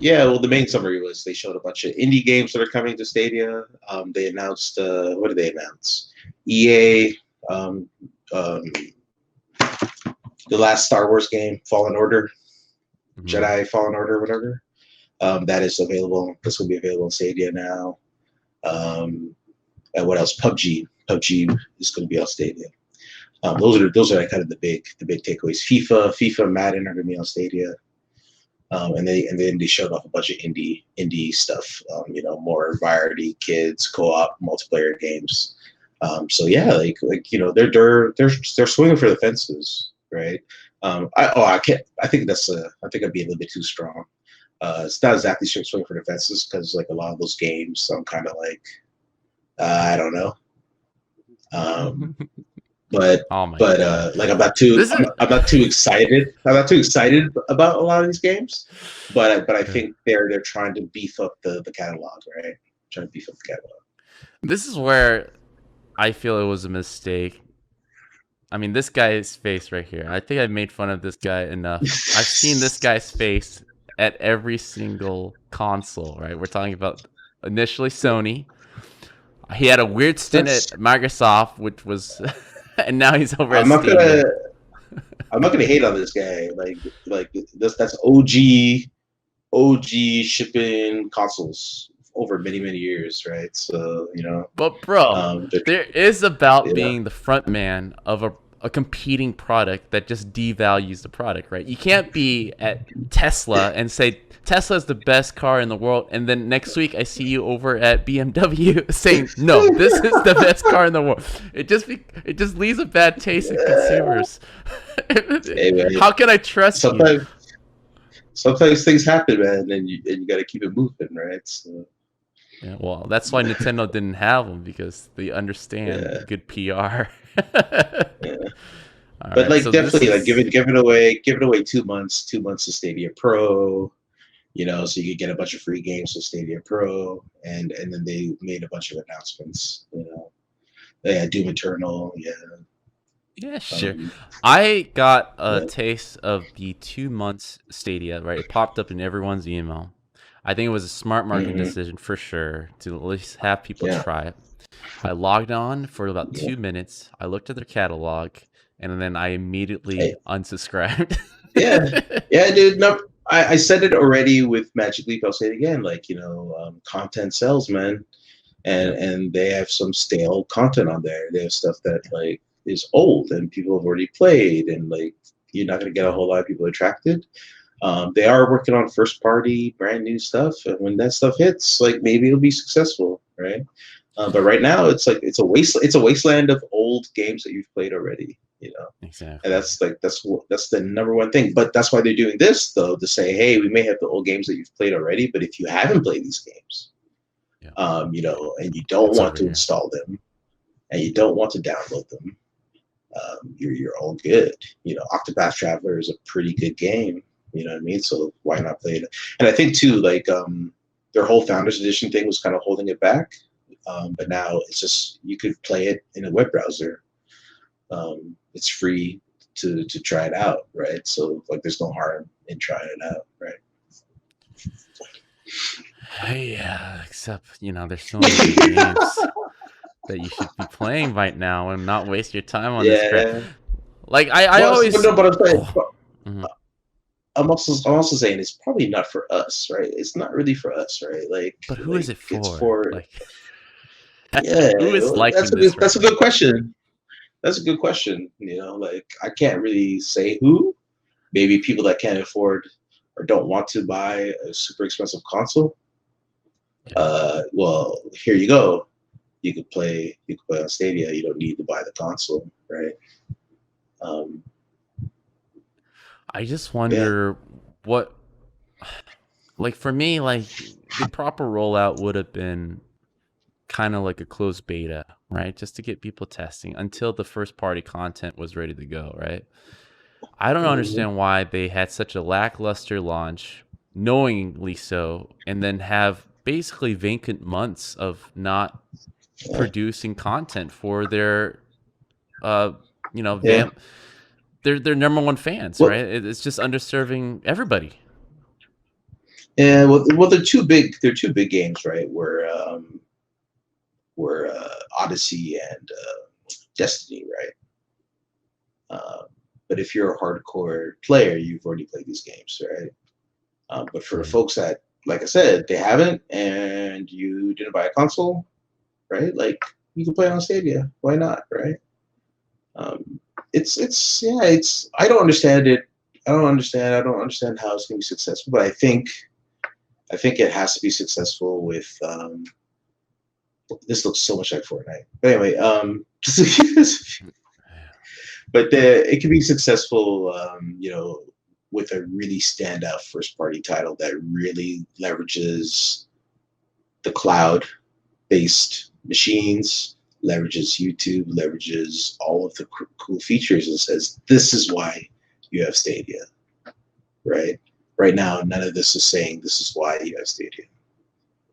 Yeah, well, the main summary was they showed a bunch of indie games that are coming to Stadia. They announced what did they announce? EA, um, um, the last Star Wars game, Fallen Order, Mhm. Jedi Fallen Order, whatever. That is available. This will be available on Stadia now. Um, and what else? PUBG. PUBG is going to be on Stadia. Those are like kind of the big takeaways. FIFA, Madden are going to be on Stadia. And then they showed off a bunch of indie stuff. More variety, kids, co-op, multiplayer games. So yeah, they're swinging for the fences, right? I can't. I think I'd be a little bit too strong. It's not exactly swinging for the fences because like a lot of those games, I'm kind of like I don't know. Um, but Oh my god. like This is I'm not too excited. I'm not too excited about a lot of these games, but I yeah. think they're trying to beef up the catalog, right? Trying to beef up the catalog. This is where I feel it was a mistake. I mean, this guy's face right here. I think I've made fun of this guy enough. I've seen this guy's face at every single console, right? We're talking about initially Sony. He had a weird stint at That's Microsoft, which was, and now he's over at I'm not gonna Stadia. I'm not gonna hate on this guy. Like that's OG shipping consoles over many years, right? So But bro, they're, there is about you know, being the front man of a competing product that just devalues the product, right? You can't be at Tesla and say Tesla is the best car in the world, and then next week I see you over at BMW saying no, this is the best car in the world. It just leaves a bad taste in consumers. hey man, How can I trust you? sometimes sometimes things happen, man, and you got to keep it moving, right? So Yeah, well, that's why Nintendo didn't have them because they yeah, understand good PR. yeah. All But right, like so this definitely like is give it away 2 months, 2 months of Stadia Pro, so you could get a bunch of free games with Stadia Pro, and then they made a bunch of announcements, yeah, Doom Eternal, yeah, yeah, sure. um, I got a yeah, taste of the 2 months Stadia, right? It popped up in everyone's email. I think it was a smart marketing hmm decision for sure to at least have people yeah, try it. I logged on for about yeah, 2 minutes. I looked at their catalog, and then I immediately hey, unsubscribed. yeah, yeah, dude. No, I said it already with Magic Leap. I'll say it again. Like content sells, man, Yep. and they have some stale content on there. They have stuff that like is old and people have already played, and like you're not going to get a Yeah. whole lot of people attracted. They are working on first party, brand new stuff, and when that stuff hits, like maybe it'll be successful, right? But right now, it's like it's a wasteland of old games that you've played already, and Exactly. that's the number one thing. But that's why they're doing this though, to say, hey, we may have the old games that you've played already, but if you haven't played these games, Yeah. and you don't It's want over to here. install them and you don't want to download them, you're all good. Octopath Traveler is a pretty good game. You know what I mean? So why not play it? And I think too, like their whole Founders Edition thing was kind of holding it back. But now it's just you could play it in a web browser. It's free to try it out, right? So like, there's no harm in trying it out, right? Yeah, except there's so many good games that you should be playing right now and not waste your time on this crap. Yeah. Like I But always no, but I'm saying, oh, mhm. I'm also saying it's probably not for us, right? It's not really for us, right? But who is Like it it's for? for Like yeah. who is liking this right That's a now? good question. That's a good question. Like I can't really say who. Maybe people that can't afford or don't want to buy a super expensive console. Yeah. Well, here you go. You could play on Stadia. You don't need to buy the console, right? Um, I just yeah, wonder what like for me like the proper rollout would have been kind of like a closed beta, right? Just to get people testing until the first party content was ready to go, right? I don't mhm, understand why they had such a lackluster launch, knowingly so, and then have basically vacant months of not yeah, producing content for their uh yeah. vamp their number one fans, Well, right? It's just underserving everybody. Yeah, well, they're two big games, right? Were Odyssey and Destiny, right? But if you're a hardcore player, you've already played these games, right? But for Right. folks that, like I said, they haven't, and you didn't buy a console, right? Like you can play it on Stadia. Why not, right? Um, it's I don't understand it. I don't understand how it's gonna be successful, but I think it has to be successful with this looks so much like Fortnite. But anyway, but it can be successful, with a really standout first party title that really leverages the cloud based machines, leverages YouTube, leverages all of the cool features, and says, this is why you have Stadia, right? Right now, none of this is saying this is why you have Stadia.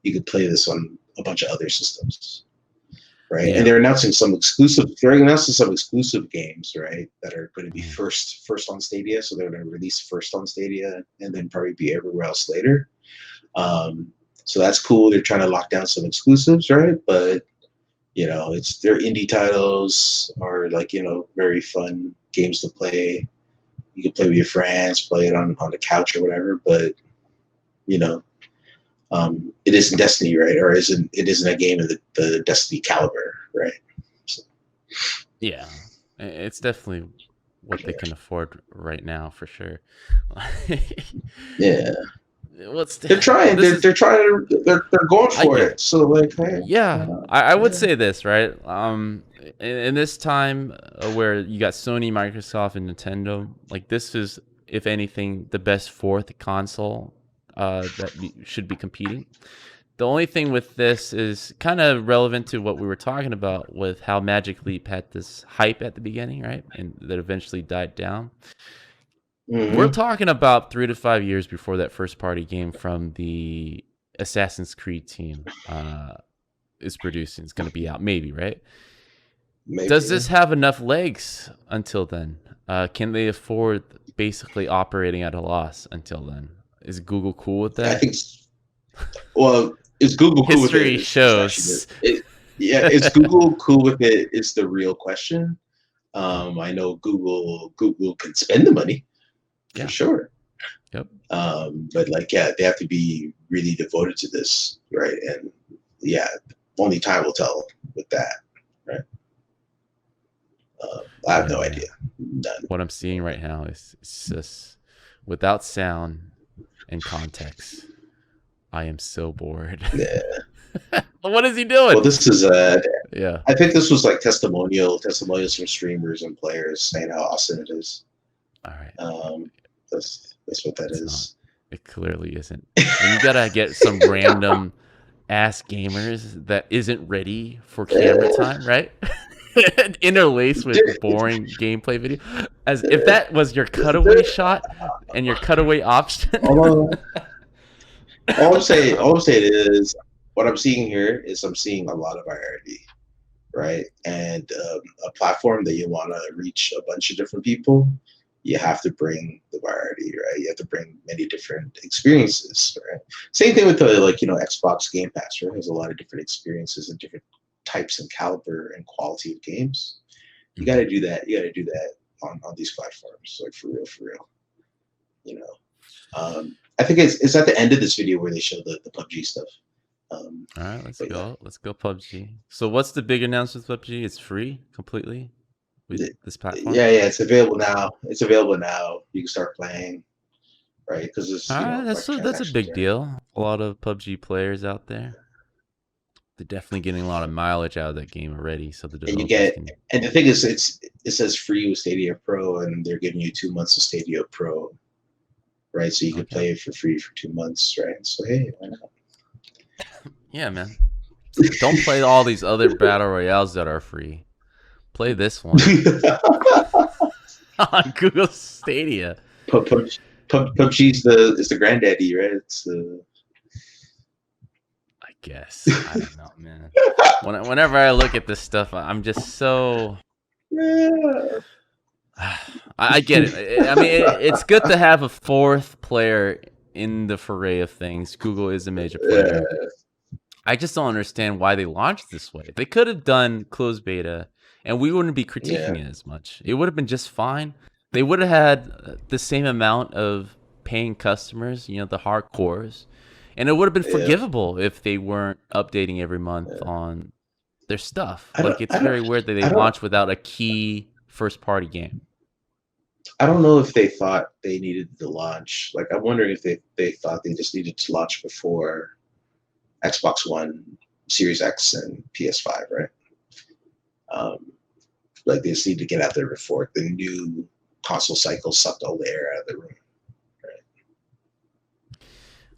You could play this on a bunch of other systems, right? And Yeah. they're announcing some exclusive games, right, that are going to be first on Stadia. So they're going to release first on Stadia and then probably be everywhere else later. So that's cool. They're trying to lock down some exclusives, right? But it's their indie titles are like, very fun games to play. You can play with your friends, play it on the couch or whatever. But you know, it isn't Destiny, right? Or it isn't a game of the Destiny caliber, right? So, Yeah. It's definitely what they can afford right now for sure. yeah, What's they're trying. this is They're trying. They're going I for get it. So like, hey, why Yeah, not? I would Yeah. say this, right? In this time where you got Sony, Microsoft, and Nintendo, like this is, if anything, the best fourth console should be competing. The only thing with this is kind of relevant to what we were talking about with how Magic Leap had this hype at the beginning, right? And that eventually died down. We're Mm-hmm. talking about 3 to 5 years before that first party game from the Assassin's Creed team is producing. It's going to be out, maybe, right? Does Maybe. this have enough legs until then? Can they afford basically operating at a loss until then? Is Google cool with I that? think. Well, is Google cool with it? History Is actually shows. yeah. Is Google cool with it? Is the real question. I know Google can spend the money for Yeah. sure. Yep. But like, yeah, they have to be really devoted to this, right? And yeah, only time will tell with that, right? I have Yeah, no man. idea. None. What I'm seeing right now is it's just without sound and context. I am so bored. Yeah. What is he doing? Well, this is Yeah. I think this was like testimonials from streamers and players saying how awesome it is. All right. That's what that It's not. is. It clearly isn't. And you gotta get some random ass gamers that isn't ready for camera time, right? Interlaced with boring gameplay video. As if that was your cutaway shot and your cutaway option. All I'm saying is what I'm seeing here is I'm seeing a lot of variety, right? And a platform that you want to reach a bunch of different people, you have to bring the variety, right? You have to bring many different experiences, right? Same thing with the Xbox Game Pass, right? There's a lot of different experiences and different types and caliber and quality of games. You got to do that. You got to do that on these platforms, like for real. You know, I think it's at the end of this video where they show the PUBG stuff. All right, let's But go. Let's go PUBG. So what's the big announcement with PUBG? It's free completely with this platform. yeah, it's available now. It's available now. You can start playing, right? Because it's All right, that's a microtransactions, big right? deal. A lot of PUBG players out there. They're definitely getting a lot of mileage out of that game already. So the And developers can. and the thing is, it says free with Stadia Pro, and they're giving you 2 months of Stadia Pro, right? So you can Okay. play it for free for 2 months, right? So hey, why not? Yeah, man. Don't play all these other battle royales that are free. Play this one on Google Stadia. PUBG's is the granddaddy, right? It's I guess. I don't know, man. Whenever I look at this stuff, I'm just so. I get it. I mean, it's good to have a fourth player in the foray of things. Google is a major Yeah, player. I just don't understand why they launched this way. They could have done closed beta, and we wouldn't be yeah, critiquing it as much. It would have been just fine. They would have had the same amount of paying customers, the hardcores, and it would have been yeah, forgivable if they weren't updating every month yeah. on their stuff. I don't, Like, it's I don't, very weird that they I don't, launched without a key first-party game. I don't know if they thought they needed to launch. Like, I'm wondering if they thought they just needed to launch before Xbox One, Series X, and PS5, right? Um, like they just need to get out there before the new console cycle sucked all the air out of the room.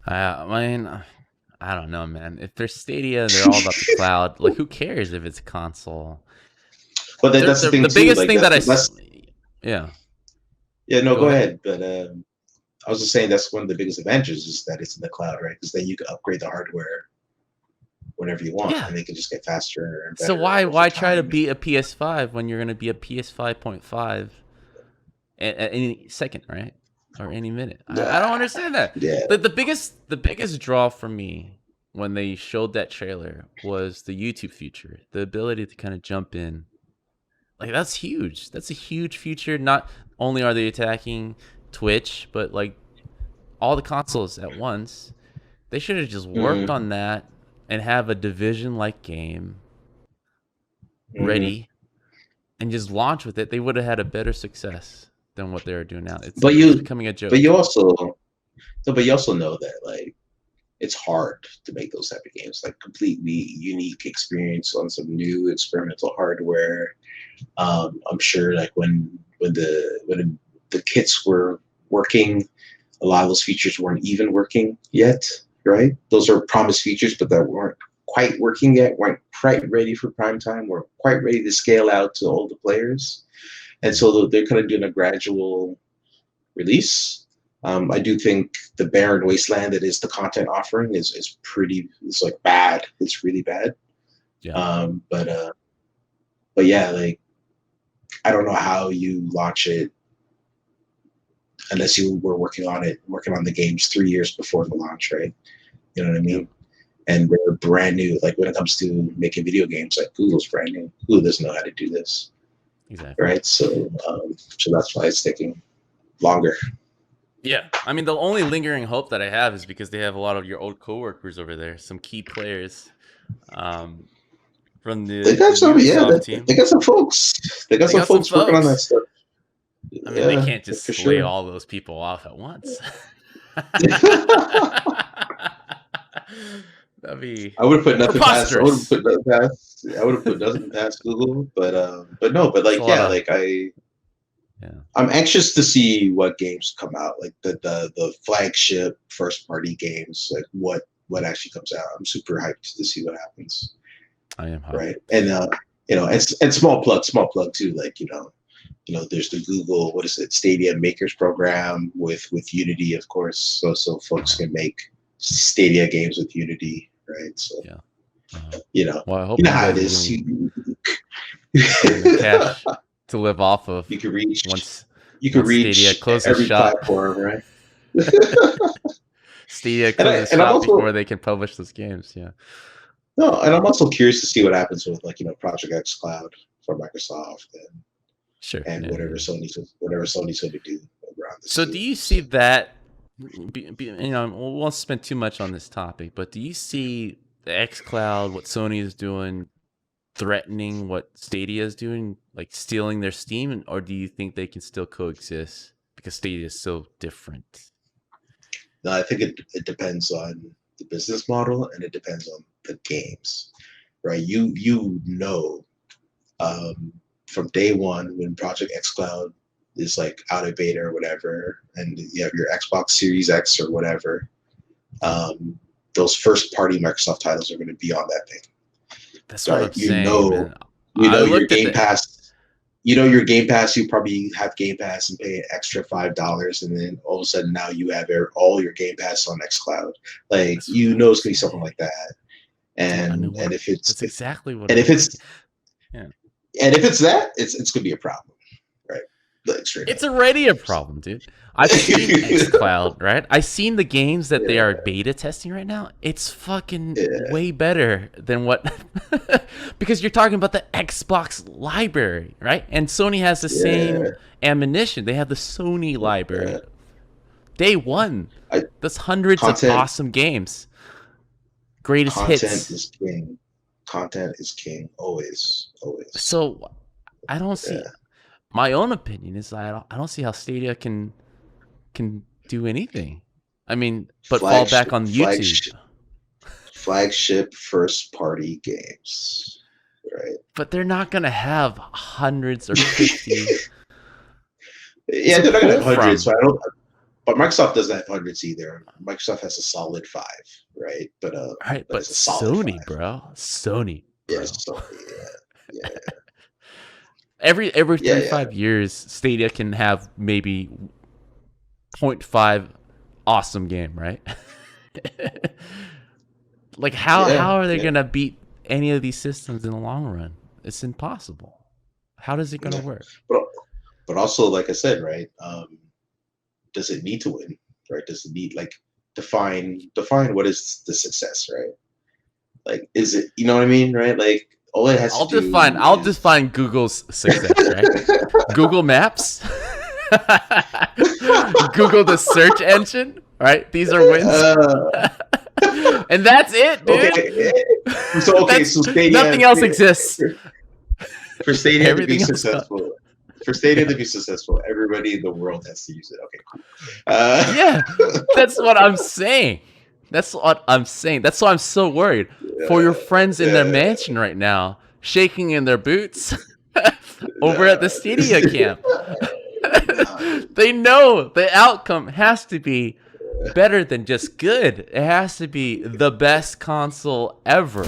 I mean, I don't know, man. If they're Stadia, they're all about the cloud. Like, who cares if it's a console? But that's the thing The too. biggest Like thing that yeah, yeah, no, go go ahead. ahead. But I was just saying that's one of the biggest advantages is that it's in the cloud, right? Because then you can upgrade the hardware whenever you want, Yeah. and they can just get faster and better. So why over try to time. beat a PS5 when you're going to be a PS5.5 at any second, right? Or any minute? I don't understand that. Yeah. The biggest draw for me when they showed that trailer was the YouTube feature, the ability to kind of jump in. Like, that's huge. That's a huge feature. Not only are they attacking Twitch, but like all the consoles at once. They should have just worked Mm-hmm. on that and have a division-like game Mm-hmm. ready and just launch with it. They would have had a better success than what they're doing now. But It's you, becoming a but joke. you also, no, but you also know that like it's hard to make those type of games, like completely unique experience on some new experimental hardware. I'm sure like when the kits were working, a lot of those features weren't even working yet, right? Those are promised features, but that weren't quite working yet, weren't quite ready for prime time, weren't quite ready to scale out to all the players. And so they're kind of doing a gradual release. I do think the barren wasteland that is the content offering is pretty. It's like bad. It's really bad. Yeah. But yeah, like I don't know how you launch it unless you were working on the games 3 years before the launch, right? You know what I mean? Yep. And they're brand new. Like when it comes to making video games, like Google's brand new. Google doesn't know how to do this, Exactly. right? So that's why it's taking longer. Yeah. I mean, the only lingering hope that I have is because they have a lot of your old coworkers over there, some key players from They got the some, yeah. Ubisoft team. They got some folks. They got They some got some folks working on that folks. stuff. I mean, they Yeah, can't just for slay sure. all those people off at once. That'd be I would have put nothing past. preposterous. I would have put nothing past Google. But no. But It's a like lot yeah, of like yeah. I'm anxious to see what games come out. Like the flagship first party games. Like what actually comes out. I'm super hyped to see what happens. I am hyped. Right. And and small plug too. Like there's the Google, what is it, Stadia Makers program with Unity, of course, so folks can make Stadia games with Unity, right? So yeah. Well, I hope you know you how it guys is. getting the cash to live off of You can reach once Stadia Stadia closes every shop. platform, right? Stadia closes and I'm shop also before they can publish those games. Yeah. no, and I'm also curious to see what happens with Project X Cloud for Microsoft Sure. and whatever Sony's going to do around this. So do you see that? We won't spend too much on this topic, but do you see the X Cloud, what Sony is doing, threatening what Stadia is doing, like stealing their Steam, or do you think they can still coexist because Stadia is so different? No, I think it depends on the business model and it depends on the games, right? From day one when Project xCloud is like out of beta or whatever, and you have your Xbox Series X or whatever, those first party Microsoft titles are going to be on that thing. That's what I'm saying, man. Your Game Pass. Your Game Pass. You probably have Game Pass and pay an extra $5, and then all of a sudden now you have all your Game Pass on xCloud. Like it's going to be something like that. And if it's that's exactly what. And if it's that, it's going to be a problem, right? Like straight It's up. already a problem, dude. I've seen xCloud, right? I've seen the games that they Yeah, are beta testing right now. It's fucking yeah, way better than what because you're talking about the Xbox library, right? And Sony has the yeah. same ammunition. They have the Sony library. Day one. I That's hundreds of content awesome games. Greatest content hits. is king. Content is king. Always, always. So I don't see Yeah. my own opinion is I don't see how Stadia can do anything. I mean, but fall back Flagship, on YouTube. flagship, flagship first party games, right? But they're not gonna have hundreds or 50 Yeah, to they're not gonna pull have hundreds, from. so I don't. But Microsoft doesn't have hundreds either. Microsoft has a solid five, right? Right, But but it's a solid Sony, five. bro. Sony, Yeah, bro. so yeah, yeah, Every yeah, 3 yeah. 5 years, Stadia can have maybe zero point 0.5 awesome game, right? Like Yeah, how are they yeah, gonna beat any of these systems in the long run? It's impossible. How is it gonna yeah. work? But but also, like I said, right? Does it need to win? Right? Does it need like define what is the success? Right? Like, is it? You know what I mean? Right? Like, all it has to do I'll is. define Google's success, right? Google Maps. Google the search engine, right? These are wins. And that's it, dude. Okay. So That's Stadia nothing else exists. for Stadia to be Everything else. successful. For Stadia to be successful, everybody in the world has to use it. Okay. Yeah, that's what I'm saying. That's what I'm saying. That's why I'm so worried for your friends in their mansion right now, shaking in their boots over at the Stadia camp. They know the outcome has to be better than just good. It has to be the best console ever.